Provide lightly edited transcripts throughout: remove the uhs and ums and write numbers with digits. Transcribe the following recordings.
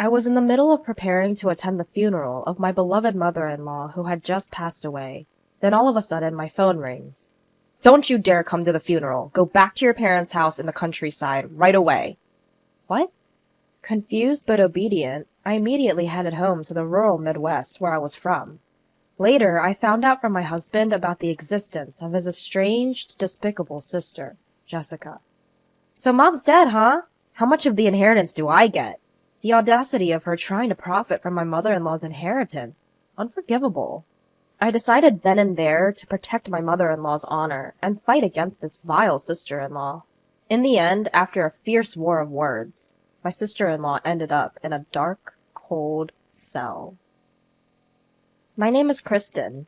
I was in the middle of preparing to attend the funeral of my beloved mother-in-law who had just passed away. Then all of a sudden, my phone rings. "Don't you dare come to the funeral. Go back to your parents' house in the countryside right away." What? Confused but obedient, I immediately headed home to the rural Midwest where I was from. Later, I found out from my husband about the existence of his estranged, despicable sister, Jessica. "So Mom's dead, huh? How much of the inheritance do I get?" The audacity of her trying to profit from my mother-in-law's inheritance. Unforgivable. I decided then and there to protect my mother-in-law's honor and fight against this vile sister-in-law. In the end, after a fierce war of words, my sister-in-law ended up in a dark, cold cell. My name is Kristen,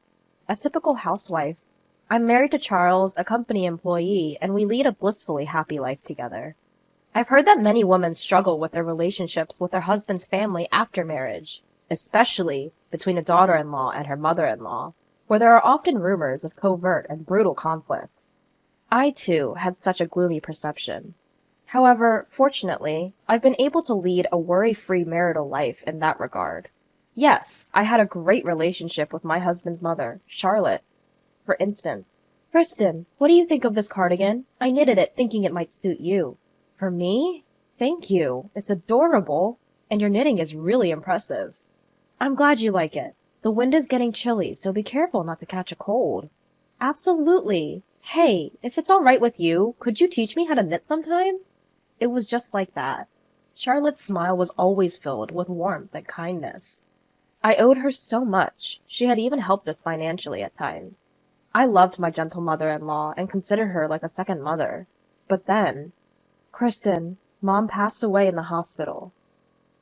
a typical housewife. I'm married to Charles, a company employee, and we lead a blissfully happy life together. I've heard that many women struggle with their relationships with their husband's family after marriage, especially between a daughter-in-law and her mother-in-law, where there are often rumors of covert and brutal conflicts. I, too, had such a gloomy perception. However, fortunately, I've been able to lead a worry-free marital life in that regard. Yes, I had a great relationship with my husband's mother, Charlotte. For instance, "Kristen, what do you think of this cardigan? I knitted it thinking it might suit you." "For me? Thank you. It's adorable, and your knitting is really impressive." "I'm glad you like it. The wind is getting chilly, so be careful not to catch a cold." "Absolutely. Hey, if it's all right with you, could you teach me how to knit sometime?" It was just like that. Charlotte's smile was always filled with warmth and kindness. I owed her so much. She had even helped us financially at times. I loved my gentle mother-in-law and considered her like a second mother. But then, "Kristen, Mom passed away in the hospital."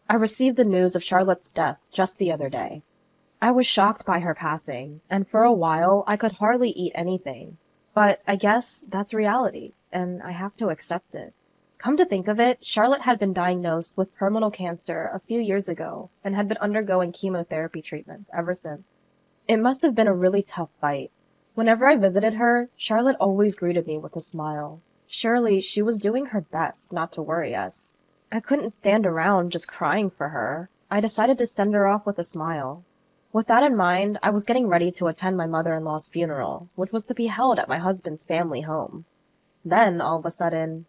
I received the news of Charlotte's death just the other day. I was shocked by her passing, and for a while I could hardly eat anything. But I guess that's reality, and I have to accept it. Come to think of it, Charlotte had been diagnosed with terminal cancer a few years ago and had been undergoing chemotherapy treatment ever since. It must have been a really tough fight. Whenever I visited her, Charlotte always greeted me with a smile. Surely she was doing her best not to worry us. I couldn't stand around just crying for her. I decided to send her off with a smile. With that in mind, I was getting ready to attend my mother-in-law's funeral, which was to be held at my husband's family home. Then, all of a sudden,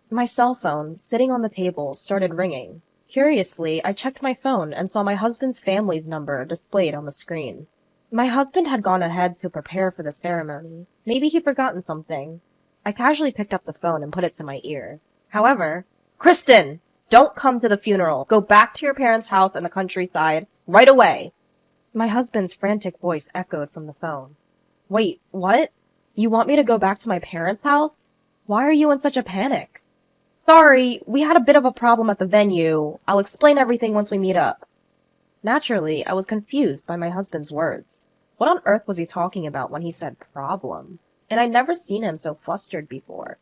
my cell phone, sitting on the table, started ringing. Curiously, I checked my phone and saw my husband's family's number displayed on the screen. My husband had gone ahead to prepare for the ceremony. Maybe he'd forgotten something. I casually picked up the phone and put it to my ear. However, "Kristen! Don't come to the funeral. Go back to your parents' house in the countryside right away." My husband's frantic voice echoed from the phone. "Wait, what? You want me to go back to my parents' house? Why are you in such a panic?" "Sorry, we had a bit of a problem at the venue. I'll explain everything once we meet up." Naturally, I was confused by my husband's words. What on earth was he talking about when he said problem? And I'd never seen him so flustered before.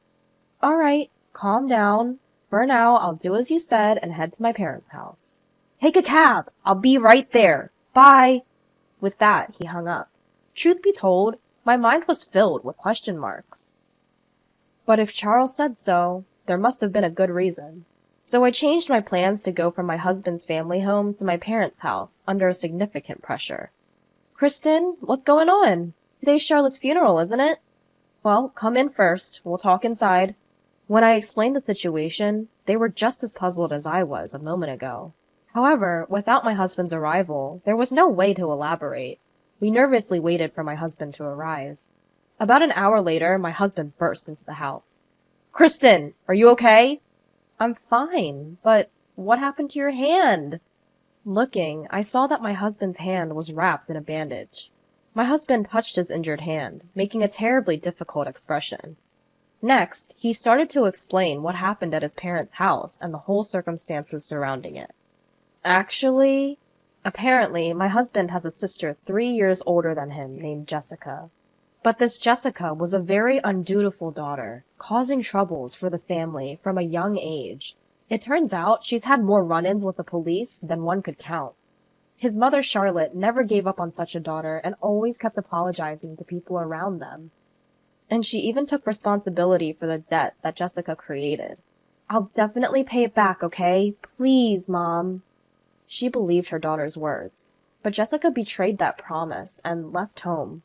"All right, calm down. For now, I'll do as you said and head to my parents' house." "Take a cab. I'll be right there. Bye." With that, he hung up. Truth be told, my mind was filled with question marks. But if Charles said so, there must have been a good reason. So I changed my plans to go from my husband's family home to my parents' house under a significant pressure. "Kristen, what's going on? Today's Charlotte's funeral, isn't it?" "Well, come in first. We'll talk inside." When I explained the situation, they were just as puzzled as I was a moment ago. However, without my husband's arrival, there was no way to elaborate. We nervously waited for my husband to arrive. About an hour later, my husband burst into the house. "Kristen, are you okay?" "I'm fine, but what happened to your hand?" Looking, I saw that my husband's hand was wrapped in a bandage. My husband touched his injured hand, making a terribly difficult expression. Next, he started to explain what happened at his parents' house and the whole circumstances surrounding it. Apparently, my husband has a sister 3 years older than him named Jessica. But this Jessica was a very undutiful daughter, causing troubles for the family from a young age. It turns out she's had more run-ins with the police than one could count. His mother Charlotte never gave up on such a daughter and always kept apologizing to people around them. And she even took responsibility for the debt that Jessica created. I'll definitely pay it back, okay? Please, Mom. She believed her daughter's words, but Jessica betrayed that promise and left home.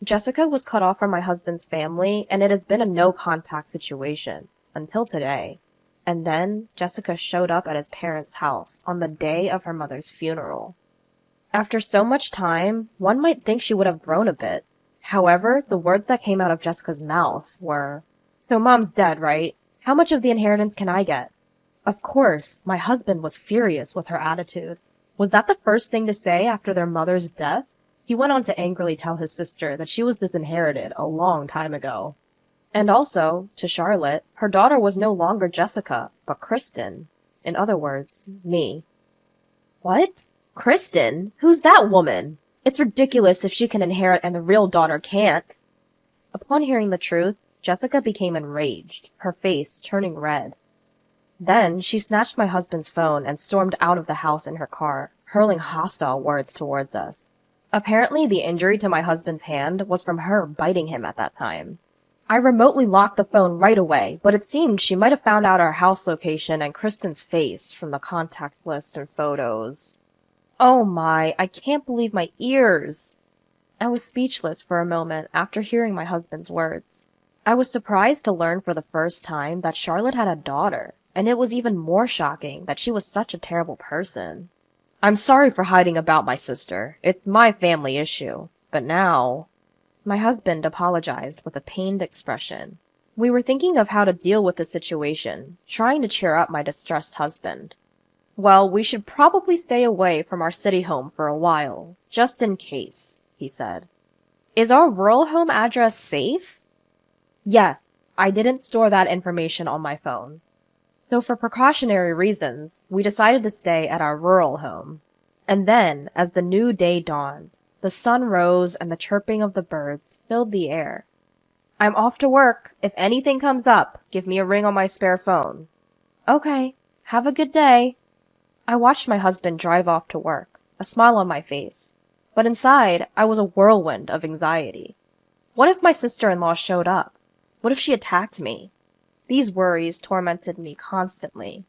Jessica was cut off from my husband's family, and it has been a no-contact situation until today. And then Jessica showed up at his parents' house on the day of her mother's funeral. After so much time, one might think she would have grown a bit. However, the words that came out of Jessica's mouth were, "So Mom's dead, right? How much of the inheritance can I get?" Of course, my husband was furious with her attitude. Was that the first thing to say after their mother's death? He went on to angrily tell his sister that she was disinherited a long time ago. And also, to Charlotte, her daughter was no longer Jessica, but Kristen. In other words, me. What? Kristen? Who's that woman? It's ridiculous if she can inherit and the real daughter can't. Upon hearing the truth, Jessica became enraged, her face turning red. Then she snatched my husband's phone and stormed out of the house in her car, hurling hostile words towards us. Apparently, the injury to my husband's hand was from her biting him at that time. I remotely locked the phone right away, but it seemed she might have found out our house location and Kristen's face from the contact list and photos. Oh my, I can't believe my ears! I was speechless for a moment after hearing my husband's words. I was surprised to learn for the first time that Charlotte had a daughter, and it was even more shocking that she was such a terrible person. I'm sorry for hiding about my sister. It's my family issue. But now... My husband apologized with a pained expression. We were thinking of how to deal with the situation, trying to cheer up my distressed husband. Well, we should probably stay away from our city home for a while, just in case, he said. Is our rural home address safe? Yes, I didn't store that information on my phone. So for precautionary reasons, we decided to stay at our rural home. And then, as the new day dawned, the sun rose and the chirping of the birds filled the air. I'm off to work. If anything comes up, give me a ring on my spare phone. Okay, have a good day. I watched my husband drive off to work, a smile on my face. But inside, I was a whirlwind of anxiety. What if my sister-in-law showed up? What if she attacked me? These worries tormented me constantly.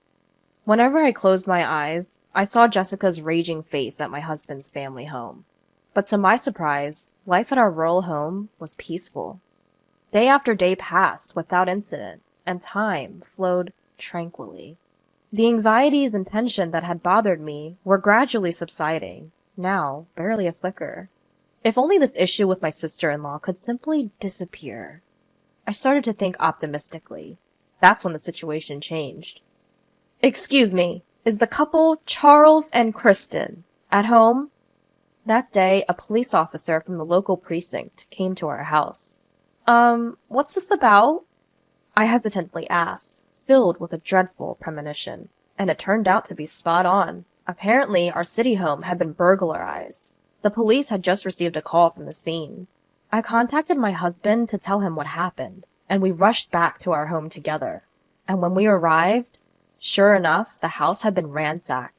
Whenever I closed my eyes, I saw Jessica's raging face at my husband's family home. But to my surprise, life at our rural home was peaceful. Day after day passed without incident, and time flowed tranquilly. The anxieties and tension that had bothered me were gradually subsiding, now barely a flicker. If only this issue with my sister-in-law could simply disappear. I started to think optimistically. That's when the situation changed. Excuse me, is the couple Charles and Kristen at home? That day, a police officer from the local precinct came to our house. What's this about? I hesitantly asked, filled with a dreadful premonition, and it turned out to be spot on. Apparently, our city home had been burglarized. The police had just received a call from the scene. I contacted my husband to tell him what happened, and we rushed back to our home together. And when we arrived, sure enough, the house had been ransacked.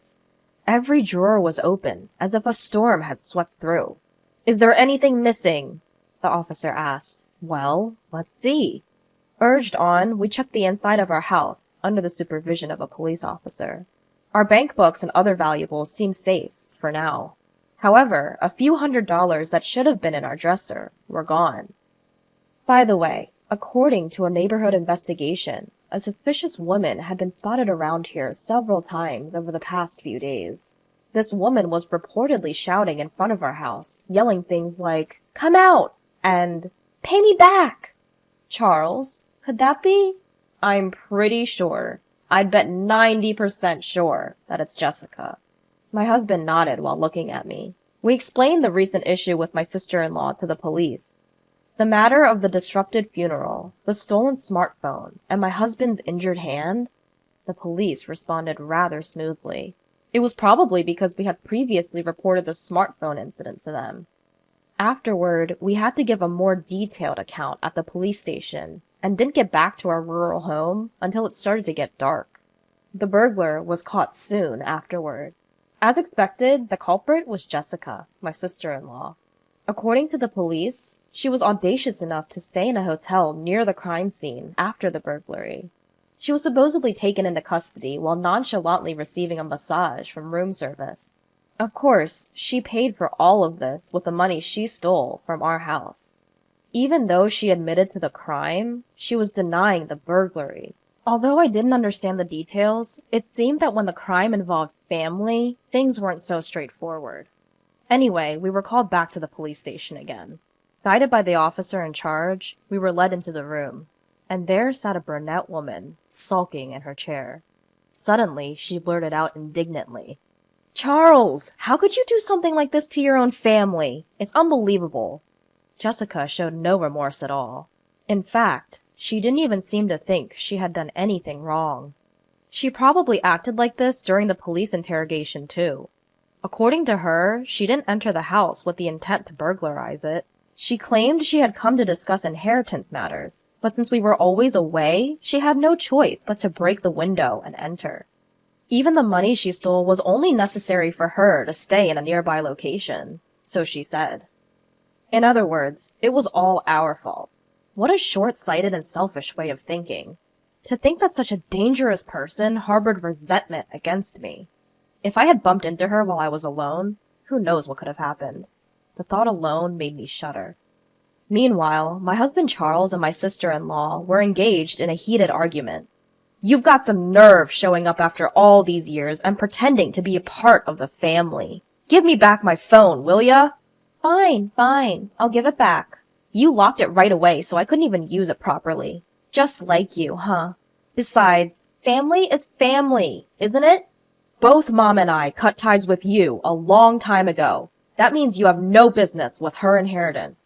Every drawer was open, as if a storm had swept through. Is there anything missing? The officer asked. Well, let's see. Urged on, we checked the inside of our house, under the supervision of a police officer. Our bank books and other valuables seemed safe, for now. However, a few $100s that should have been in our dresser were gone. By the way, according to a neighborhood investigation, a suspicious woman had been spotted around here several times over the past few days. This woman was reportedly shouting in front of our house, yelling things like, "Come out!" and "Pay me back!" Charles, could that be? I'm pretty sure. I'd bet 90% sure that it's Jessica. My husband nodded while looking at me. We explained the recent issue with my sister-in-law to the police. The matter of the disrupted funeral, the stolen smartphone, and my husband's injured hand? The police responded rather smoothly. It was probably because we had previously reported the smartphone incident to them. Afterward, we had to give a more detailed account at the police station and didn't get back to our rural home until it started to get dark. The burglar was caught soon afterward. As expected, the culprit was Jessica, my sister-in-law. According to the police, she was audacious enough to stay in a hotel near the crime scene after the burglary. She was supposedly taken into custody while nonchalantly receiving a massage from room service. Of course, she paid for all of this with the money she stole from our house. Even though she admitted to the crime, she was denying the burglary. Although I didn't understand the details, it seemed that when the crime involved family, things weren't so straightforward. Anyway, we were called back to the police station again. Guided by the officer in charge, we were led into the room, and there sat a brunette woman, sulking in her chair. Suddenly, she blurted out indignantly, "Charles, how could you do something like this to your own family? It's unbelievable." Jessica showed no remorse at all. In fact, she didn't even seem to think she had done anything wrong. She probably acted like this during the police interrogation too. According to her, she didn't enter the house with the intent to burglarize it. She claimed she had come to discuss inheritance matters, but since we were always away, she had no choice but to break the window and enter. Even the money she stole was only necessary for her to stay in a nearby location, so she said. In other words, it was all our fault. What a short-sighted and selfish way of thinking. To think that such a dangerous person harbored resentment against me. If I had bumped into her while I was alone, who knows what could have happened. The thought alone made me shudder. Meanwhile, my husband Charles and my sister-in-law were engaged in a heated argument. "You've got some nerve showing up after all these years and pretending to be a part of the family. Give me back my phone, will ya?" Fine. I'll give it back. You locked it right away, so I couldn't even use it properly. Just like you, huh? Besides, family is family, isn't it? Both Mom and I cut ties with you a long time ago. That means you have no business with her inheritance.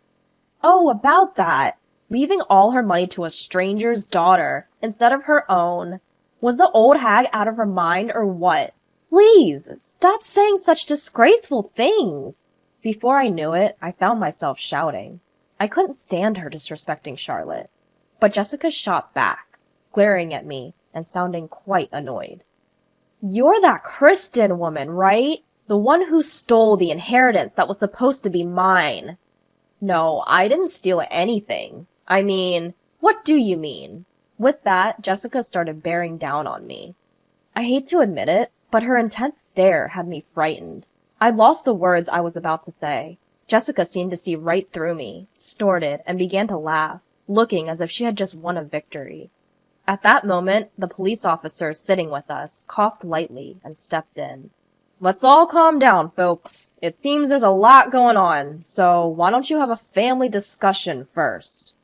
Oh, about that. Leaving all her money to a stranger's daughter instead of her own. Was the old hag out of her mind or what? Please, stop saying such disgraceful things. Before I knew it, I found myself shouting. I couldn't stand her disrespecting Charlotte. But Jessica shot back, glaring at me and sounding quite annoyed. "You're that Kristen woman, right? The one who stole the inheritance that was supposed to be mine." "No, I didn't steal anything. I mean, what do you mean?" With that, Jessica started bearing down on me. I hate to admit it, but her intense stare had me frightened. I lost the words I was about to say. Jessica seemed to see right through me, snorted, and began to laugh, looking as if she had just won a victory. At that moment, the police officer sitting with us coughed lightly and stepped in. "Let's all calm down, folks. It seems there's a lot going on, so why don't you have a family discussion first?"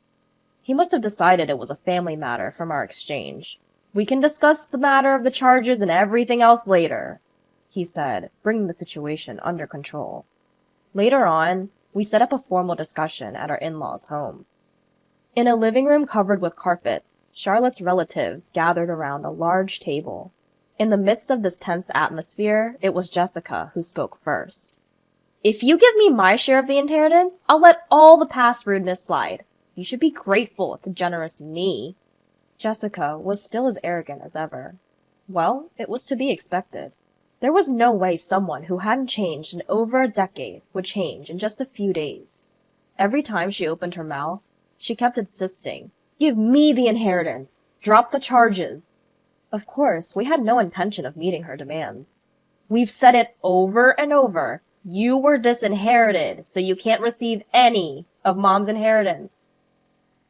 He must have decided it was a family matter from our exchange. "We can discuss the matter of the charges and everything else later," he said, bringing the situation under control. Later on, we set up a formal discussion at our in-laws' home. In a living room covered with carpet, Charlotte's relatives gathered around a large table. In the midst of this tense atmosphere, it was Jessica who spoke first. "If you give me my share of the inheritance, I'll let all the past rudeness slide. You should be grateful to generous me." Jessica was still as arrogant as ever. Well, it was to be expected. There was no way someone who hadn't changed in over a decade would change in just a few days. Every time she opened her mouth, she kept insisting, "Give me the inheritance. Drop the charges." Of course, we had no intention of meeting her demands. "We've said it over and over. You were disinherited, so you can't receive any of Mom's inheritance."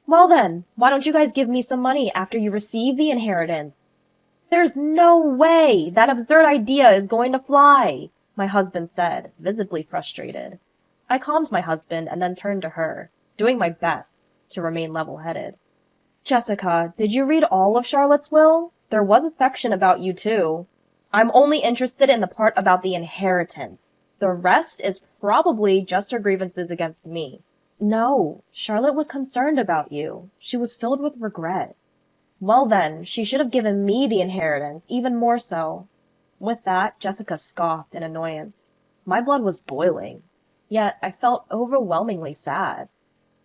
"Well then, why don't you guys give me some money after you receive the inheritance?" "There's no way that absurd idea is going to fly," my husband said, visibly frustrated. I calmed my husband and then turned to her, doing my best to remain level-headed. "Jessica, did you read all of Charlotte's will? There was a section about you too." "I'm only interested in the part about the inheritance. The rest is probably just her grievances against me." "No, Charlotte was concerned about you. She was filled with regret." "Well then, she should have given me the inheritance, even more so." With that, Jessica scoffed in annoyance. My blood was boiling, yet I felt overwhelmingly sad.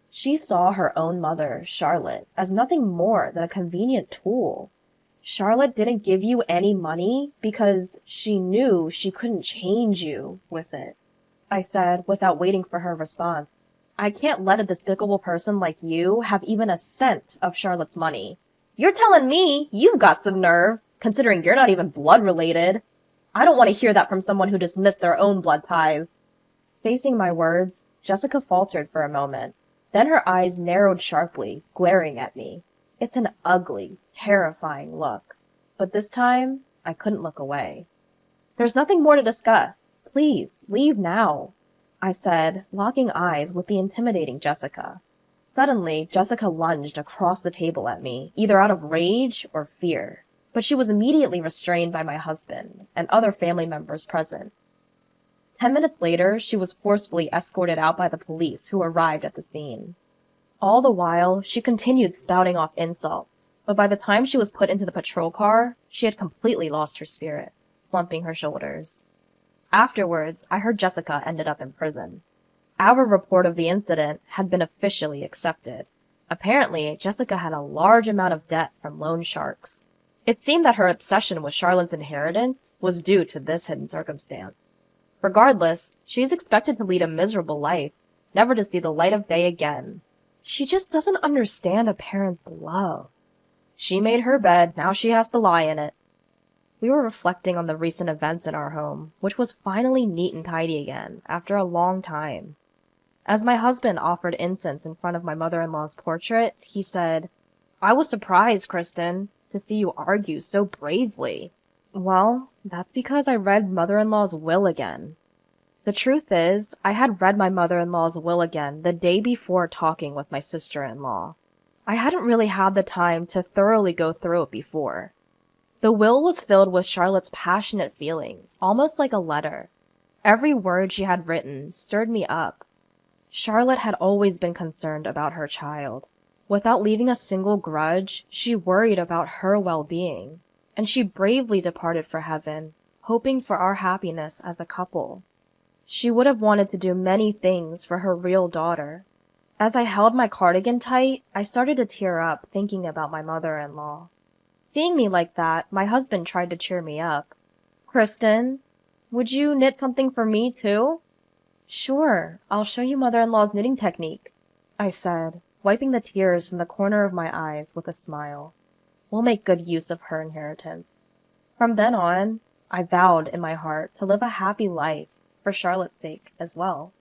She saw her own mother, Charlotte, as nothing more than a convenient tool. Charlotte didn't give you any money because she knew she couldn't change you with it, I said without waiting for her response. "I can't let a despicable person like you have even a cent of Charlotte's money. You're telling me you've got some nerve, considering you're not even blood related. I don't want to hear that from someone who dismissed their own blood ties. Facing my words, Jessica faltered for a moment. Then her eyes narrowed sharply, glaring at me. It's an ugly, terrifying look. But this time, I couldn't look away. There's nothing more to discuss. Please, leave now, I said, locking eyes with the intimidating Jessica. Suddenly, Jessica lunged across the table at me, either out of rage or fear. But she was immediately restrained by my husband and other family members present. 10 minutes later, she was forcefully escorted out by the police who arrived at the scene. All the while, she continued spouting off insults, but by the time she was put into the patrol car, she had completely lost her spirit, slumping her shoulders. Afterwards, I heard Jessica ended up in prison. Our report of the incident had been officially accepted. Apparently, Jessica had a large amount of debt from loan sharks. It seemed that her obsession with Charlotte's inheritance was due to this hidden circumstance. Regardless, she is expected to lead a miserable life, never to see the light of day again. She just doesn't understand a parent's love. She made her bed, now she has to lie in it. We were reflecting on the recent events in our home, which was finally neat and tidy again, after a long time. As my husband offered incense in front of my mother-in-law's portrait, he said, "I was surprised, Kristen, to see you argue so bravely." Well, that's because I read mother-in-law's will again. The truth is, I had read my mother-in-law's will again the day before talking with my sister-in-law. I hadn't really had the time to thoroughly go through it before. The will was filled with Charlotte's passionate feelings, almost like a letter. Every word she had written stirred me up. Charlotte had always been concerned about her child. Without leaving a single grudge, she worried about her well-being, and she bravely departed for heaven, hoping for our happiness as a couple. She would have wanted to do many things for her real daughter. As I held my cardigan tight, I started to tear up thinking about my mother-in-law. Seeing me like that, my husband tried to cheer me up. "Kristen, would you knit something for me too?" "Sure, I'll show you mother-in-law's knitting technique," I said, wiping the tears from the corner of my eyes with a smile. "We'll make good use of her inheritance." From then on, I vowed in my heart to live a happy life, for Charlotte's sake as well.